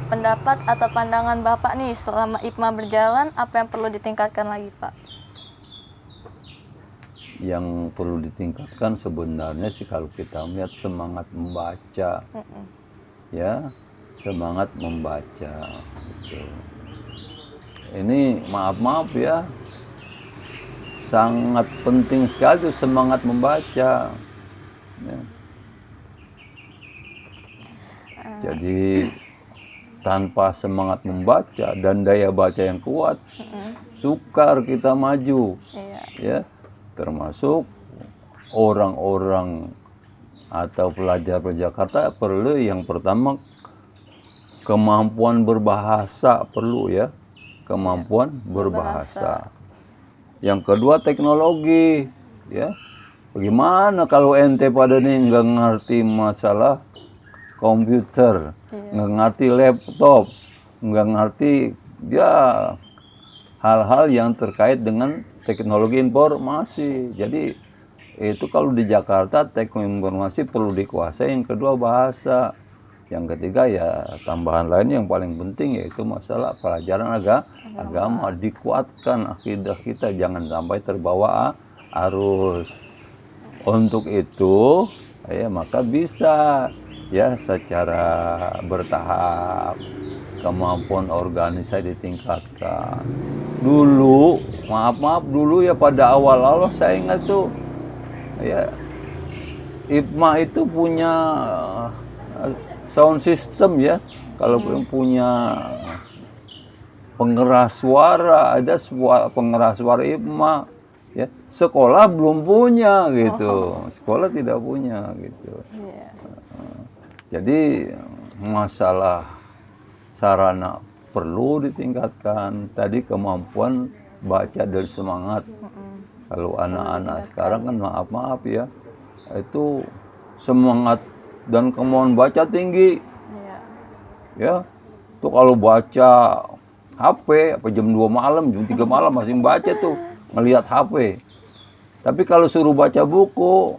pendapat atau pandangan Bapak nih selama IPMA berjalan, apa yang perlu ditingkatkan lagi, Pak? Yang perlu ditingkatkan sebenarnya sih kalau kita melihat semangat membaca, ya, semangat membaca. Gitu. Ini maaf ya, sangat penting sekali tuh semangat membaca. Ya. Jadi tanpa semangat membaca dan daya baca yang kuat, sukar kita maju. Ya, termasuk orang-orang atau pelajar-pelajar Jakarta perlu yang pertama kemampuan berbahasa perlu ya, kemampuan berbahasa. Yang kedua teknologi, ya. Bagaimana kalau ente pada nih nggak ngerti masalah komputer, nggak ngerti laptop, nggak ngerti ya hal-hal yang terkait dengan teknologi informasi. Jadi itu kalau di Jakarta teknologi informasi perlu dikuasai. Yang kedua bahasa. Yang ketiga ya tambahan lain yang paling penting yaitu masalah pelajaran agama. Dikuatkan akidah kita, jangan sampai terbawa arus. Untuk itu ya maka bisa ya secara bertahap kemampuan organisasi ditingkatkan. Dulu maaf dulu ya pada awal-awal saya ingat tuh ya IPMA itu punya sound system ya, kalau punya pengeras suara, ada pengeras suara IPMA ya, sekolah belum punya gitu, sekolah tidak punya gitu. Jadi masalah sarana perlu ditingkatkan, tadi kemampuan baca dan semangat. Kalau anak-anak sekarang kan maaf ya, itu semangat dan kemauan baca tinggi. Ya, tuh kalau baca HP apa jam 2 malam, jam 3 malam masih baca tuh ngelihat HP. Tapi kalau suruh baca buku,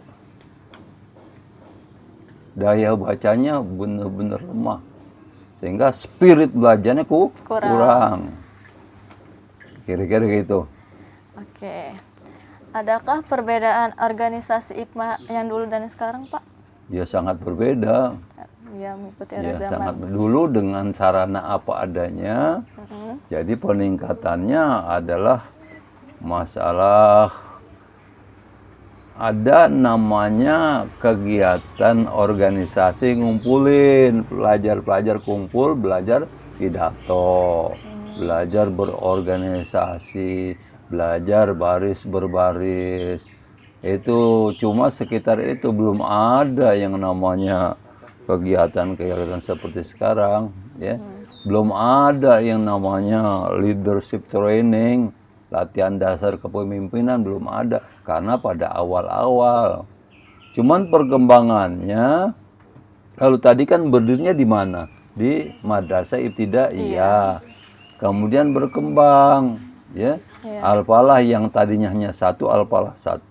daya bacanya benar-benar lemah. Sehingga spirit belajarnya kurang. Kira-kira gitu. Oke. Adakah perbedaan organisasi IPMA yang dulu dan sekarang, Pak? Ya sangat berbeda. Ya, mengikuti Ya, zaman. sangat dulu dengan sarana apa adanya. Jadi peningkatannya adalah masalah ada namanya kegiatan organisasi ngumpulin pelajar-pelajar kumpul belajar pidato, belajar berorganisasi, belajar baris berbaris. Itu cuma sekitar itu, belum ada yang namanya kegiatan-kegiatan seperti sekarang ya. Belum ada yang namanya leadership training, latihan dasar kepemimpinan, belum ada karena pada awal-awal. Cuman perkembangannya kalau tadi kan berdirinya di mana? Di Madrasah Ibtidaiyah. Kemudian berkembang ya. Al-Falah yang tadinya hanya satu, Al-Falah 1.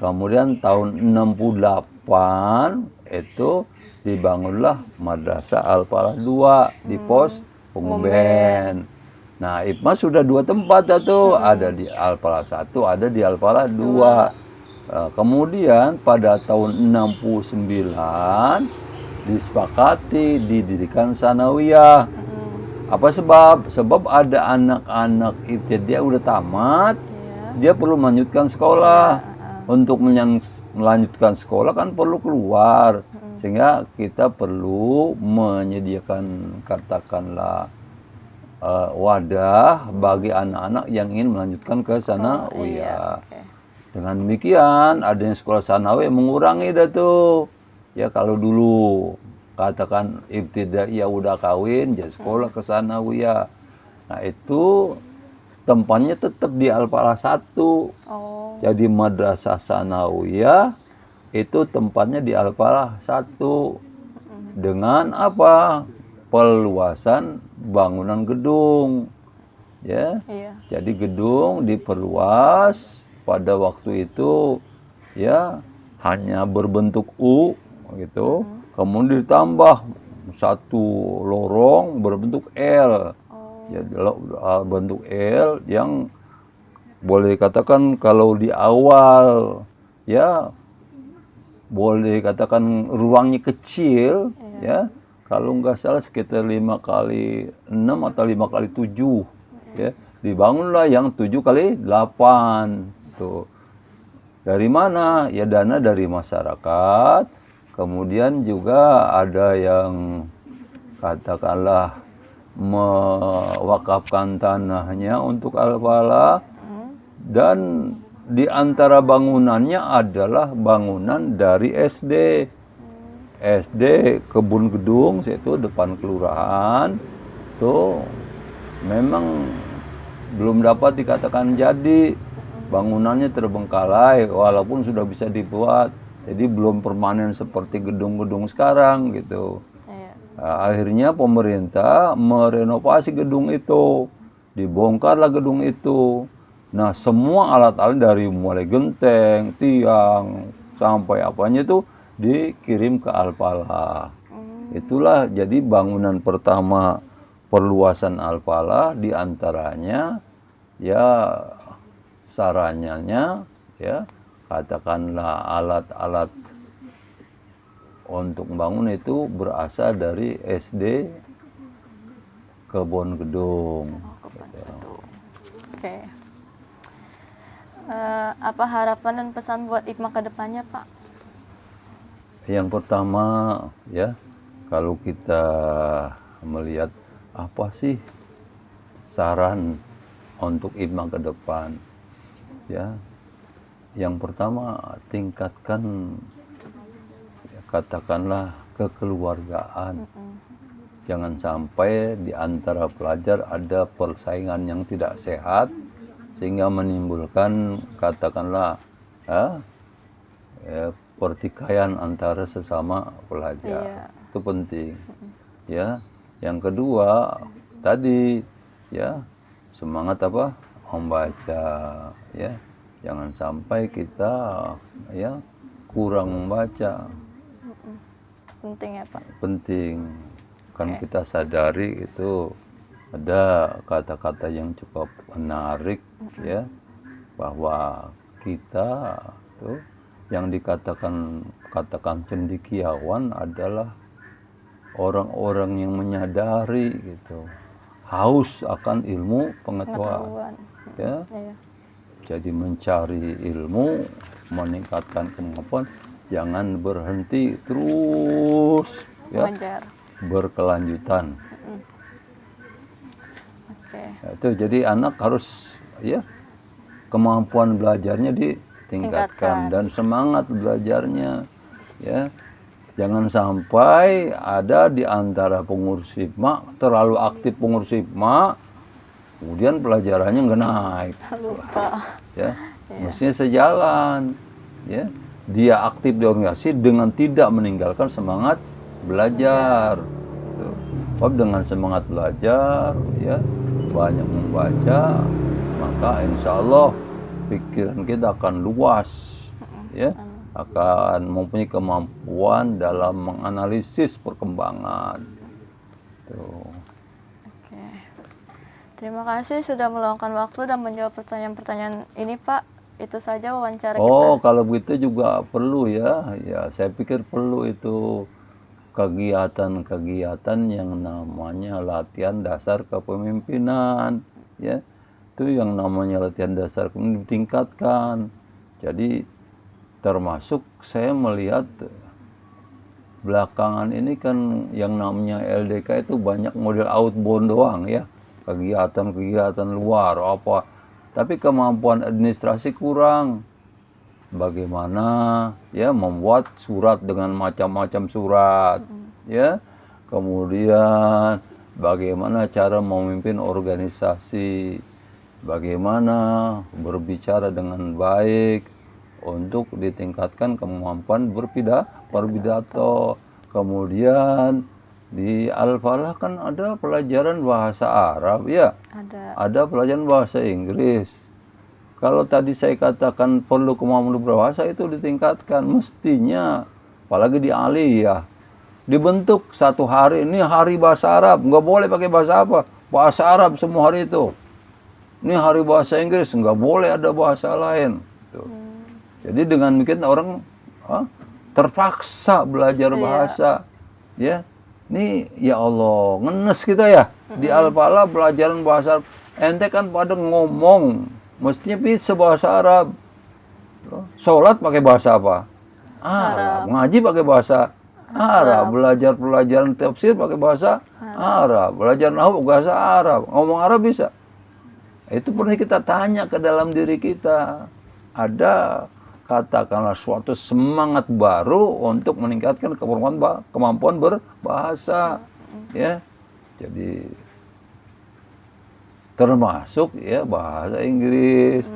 Kemudian tahun 68 itu dibangunlah Madrasah Al-Falah 2 di pos Pengumben. Nah, IPMA sudah 2 tempat tuh, ada di Al-Falah 1, ada di Al-Falah 2. Kemudian pada tahun 69 disepakati didirikan sanawiyah. Apa sebab? Sebab ada anak-anak ibtidaiyah udah tamat, dia perlu melanjutkan sekolah. Untuk melanjutkan sekolah kan perlu keluar, sehingga kita perlu menyediakan katakanlah wadah bagi anak-anak yang ingin melanjutkan ke sanawiyah. Dengan demikian adanya sekolah sanawiyah mengurangi dah tuh. Ya kalau dulu katakan ibtidaiyah udah kawin, jadi sekolah ke sanawiyah. Nah itu tempatnya tetap di Al-Falah 1. Jadi madrasah sanawiyah itu tempatnya di Al-Falah 1. Dengan apa? Perluasan bangunan gedung. Ya. Jadi gedung diperluas pada waktu itu ya hanya berbentuk U gitu. Kemudian ditambah satu lorong berbentuk L. Oh. Ya, bentuk L yang boleh katakan kalau di awal ya boleh katakan ruangnya kecil, ya. Kalau nggak salah sekitar 5 kali 6 atau 5 kali 7, ya. Dibangunlah yang 7 kali 8. Tuh. Dari mana? Ya dana dari masyarakat. Kemudian juga ada yang katakanlah mewakafkan tanahnya untuk Al-Falah, dan di antara bangunannya adalah bangunan dari SD. SD Kebun Gedung, situ depan kelurahan. Tuh memang belum dapat dikatakan jadi. Bangunannya terbengkalai walaupun sudah bisa dibuat. Jadi belum permanen seperti gedung-gedung sekarang gitu. Iya. Nah, akhirnya pemerintah merenovasi gedung itu. Dibongkarlah gedung itu. Nah, semua alat-alat dari mulai genteng, tiang, sampai apanya itu dikirim ke Al-Falah. Itulah jadi bangunan pertama perluasan Al-Falah, diantaranya ya sarannya ya katakanlah alat-alat untuk membangun itu berasal dari SD Kebon Gedung. Oke. Apa harapan dan pesan buat IPMA ke depannya, Pak? Yang pertama ya, kalau kita melihat apa sih saran untuk IPMA ke depan, ya, yang pertama tingkatkan ya, katakanlah kekeluargaan. Jangan sampai di antara pelajar ada persaingan yang tidak sehat sehingga menimbulkan katakanlah pertikaian antara sesama pelajar. Itu penting. Ya. Yang kedua tadi ya semangat apa? Membaca ya. Jangan sampai kita ya kurang membaca. Penting ya, Pak. Penting. Kan kita sadari itu ada kata-kata yang cukup menarik ya, bahwa kita tuh yang katakan cendekiawan adalah orang-orang yang menyadari gitu haus akan ilmu pengetahuan. Ya. Jadi mencari ilmu, meningkatkan kemampuan, jangan berhenti, terus ya berkelanjutan. Itu jadi anak harus ya kemampuan belajarnya ditingkatkan dan semangat belajarnya ya. Jangan sampai ada di antara pengurus IPMA terlalu aktif pengurus IPMA kemudian pelajarannya nggak naik. Lupa. Ya, mestinya sejalan ya. Dia aktif di organisasi dengan tidak meninggalkan semangat belajar. Sebab dengan semangat belajar ya banyak membaca, maka insya Allah pikiran kita akan luas ya, akan mempunyai kemampuan dalam menganalisis perkembangan. Tuh. Oke. Terima kasih sudah meluangkan waktu dan menjawab pertanyaan-pertanyaan ini, Pak. Itu saja wawancara kita. Oh, kalau begitu juga perlu ya. Ya, saya pikir perlu itu kegiatan-kegiatan yang namanya latihan dasar kepemimpinan ya. Itu yang namanya latihan dasar kepemimpinan ditingkatkan. Jadi termasuk saya melihat belakangan ini kan yang namanya LDK itu banyak model outbound doang ya, kegiatan-kegiatan luar apa, tapi kemampuan administrasi kurang. Bagaimana ya membuat surat dengan macam-macam surat ya, kemudian bagaimana cara memimpin organisasi, bagaimana berbicara dengan baik untuk ditingkatkan kemampuan berpidato. Kemudian di Al-Falah kan ada pelajaran bahasa Arab ya, ada pelajaran bahasa Inggris. Kalau tadi saya katakan perlu kemampuan berbahasa itu ditingkatkan mestinya, apalagi di aliyah dibentuk satu hari, ini hari bahasa Arab, nggak boleh pakai bahasa apa, bahasa Arab semua hari itu. Ini hari bahasa Inggris, nggak boleh ada bahasa lain. Tuh. Jadi dengan bikin orang terpaksa belajar bahasa, ya. Ini ya Allah, ngenes kita ya di Al-Falah pelajaran bahasa Arab. Ente kan pada ngomong, mestinya bisa bahasa Arab. Sholat pakai bahasa apa? Arab. Ngaji pakai bahasa Arab. Belajar pelajaran tafsir pakai bahasa Arab. Belajar nahwu bahasa Arab. Ngomong Arab bisa. Itu pernah kita tanya ke dalam diri kita. Ada katakanlah suatu semangat baru untuk meningkatkan kemampuan berbahasa, ya. Jadi termasuk ya bahasa Inggris.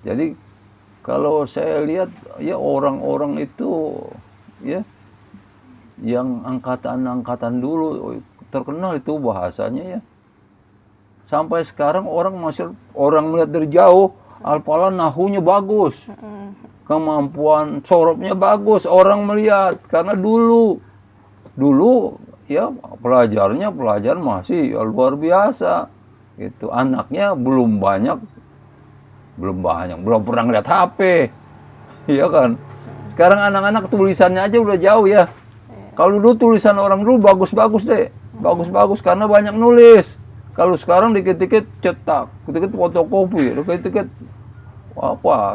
Jadi kalau saya lihat ya orang-orang itu ya yang angkatan dulu terkenal itu bahasanya ya. Sampai sekarang orang melihat dari jauh, Al-Falah nahunya bagus. Kemampuan sorobnya bagus, orang melihat karena dulu ya pelajaran masih ya, luar biasa gitu. Anaknya belum pernah ngeliat HP, iya kan. Sekarang anak-anak tulisannya aja udah jauh ya. Kalau dulu tulisan orang dulu bagus-bagus deh, bagus-bagus karena banyak nulis. Kalau sekarang dikit-dikit cetak, dikit-dikit fotokopi, dikit-dikit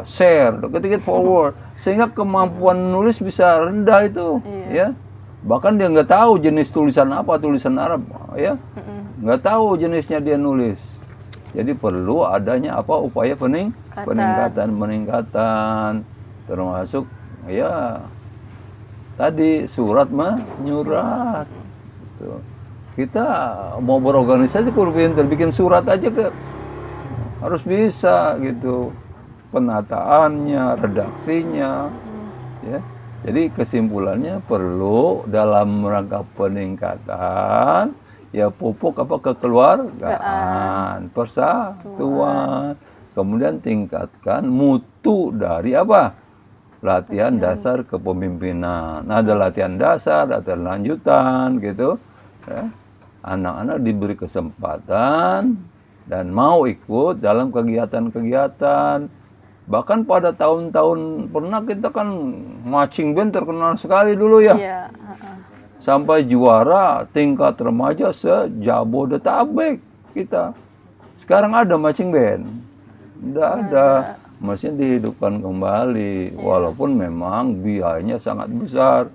share, dikit-dikit forward, sehingga kemampuan nulis bisa rendah itu, ya. Bahkan dia nggak tahu jenis tulisan apa, tulisan Arab, ya, nggak tahu jenisnya dia nulis. Jadi perlu adanya upaya peningkatan, termasuk ya tadi surat menyurat. Gitu. Kita mau berorganisasi kudu pinter, bikin surat aja harus bisa gitu. Penataannya, redaksinya, ya. Jadi kesimpulannya perlu dalam rangka peningkatan ya pupuk kekeluargaan, persatuan, kemudian tingkatkan mutu dari latihan dasar kepemimpinan. Nah, ada latihan dasar, latihan lanjutan gitu, ya. Anak-anak diberi kesempatan dan mau ikut dalam kegiatan-kegiatan. Bahkan pada tahun-tahun pernah kita kan marching band terkenal sekali dulu ya. Sampai juara tingkat remaja se-Jabodetabek kita. Sekarang ada marching band? Tidak ada. Mesin dihidupkan kembali. Walaupun memang biayanya sangat besar.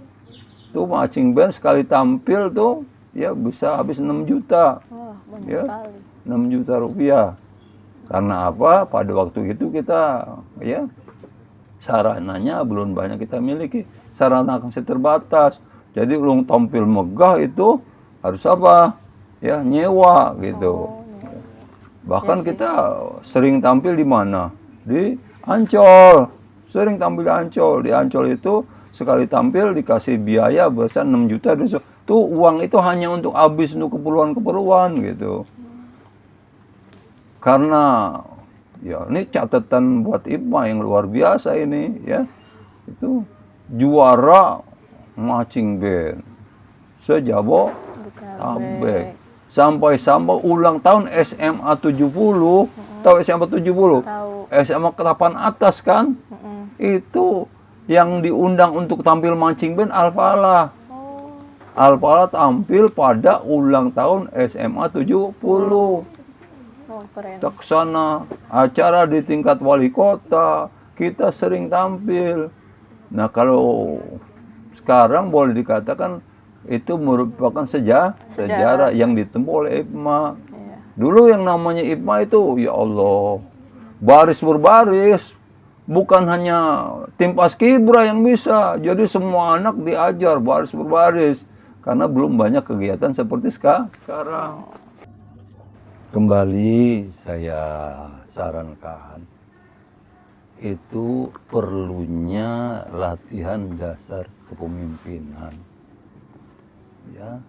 Tuh marching band sekali tampil tuh ya bisa habis 6 juta. Ya, 6 juta rupiah. Karena apa? Pada waktu itu kita ya sarananya belum banyak kita miliki. Sarana masih terbatas. Jadi ulung tampil megah itu harus ya nyewa gitu. Bahkan kita sering tampil di mana? Di Ancol. Sering tampil di Ancol. Di Ancol itu sekali tampil dikasih biaya besar 6 juta. Tuh uang itu hanya untuk habis untuk keperluan-keperluan gitu. Karena ya ini catatan buat IPMA yang luar biasa ini ya. Itu juara marching band se-Jabodetabek. Sampai ulang tahun SMA 70. Tahu SMA 70? Tahu. SMA ke-8 atas kan? Itu yang diundang untuk tampil marching band Al-Falah. Al-Falah tampil pada ulang tahun SMA 70. Kita kesana, acara di tingkat wali kota, kita sering tampil. Nah kalau sekarang boleh dikatakan itu merupakan sejarah yang ditempuh oleh IPMA. Dulu yang namanya IPMA itu, ya Allah, baris berbaris. Bukan hanya tim paskibra yang bisa, jadi semua anak diajar baris berbaris. Karena belum banyak kegiatan seperti sekarang. Kembali saya sarankan, itu perlunya latihan dasar kepemimpinan. Ya.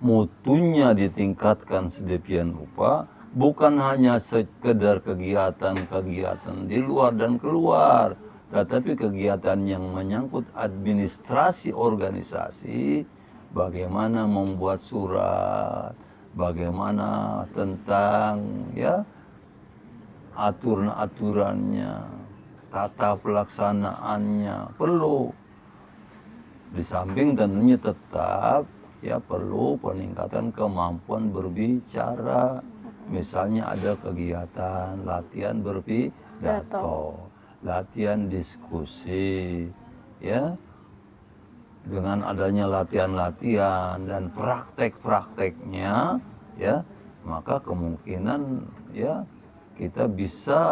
Mutunya ditingkatkan sedemikian rupa, bukan hanya sekedar kegiatan-kegiatan di luar dan keluar, tetapi kegiatan yang menyangkut administrasi organisasi bagaimana membuat surat, bagaimana tentang ya aturan-aturannya, tata pelaksanaannya perlu. Di samping tentunya tetap ya perlu peningkatan kemampuan berbicara. Misalnya ada kegiatan latihan berpidato, latihan diskusi, ya. Dengan adanya latihan-latihan dan praktek-prakteknya, ya, maka kemungkinan ya kita bisa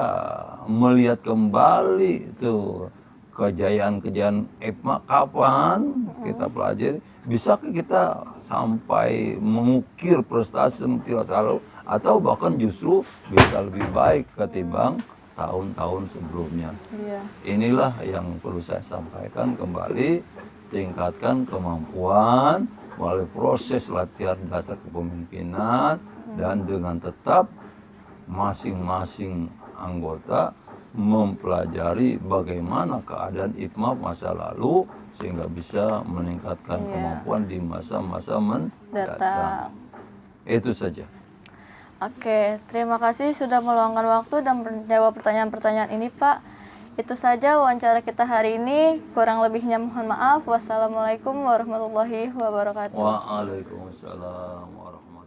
melihat kembali tuh kejayaan-kejayaan IPMA kapan kita pelajari, bisa kita sampai mengukir prestasi seperti masa lalu atau bahkan justru bisa lebih baik ketimbang tahun-tahun sebelumnya. Iya. Inilah yang perlu saya sampaikan kembali, tingkatkan kemampuan melalui proses latihan dasar kepemimpinan dan dengan tetap masing-masing anggota mempelajari bagaimana keadaan IPMA masa lalu sehingga bisa meningkatkan kemampuan di masa-masa mendatang. Itu saja. Oke, terima kasih sudah meluangkan waktu dan menjawab pertanyaan-pertanyaan ini, Pak. Itu saja wawancara kita hari ini. Kurang lebihnya mohon maaf. Wassalamualaikum warahmatullahi wabarakatuh. Waalaikumsalam warahmatullahi wabarakatuh.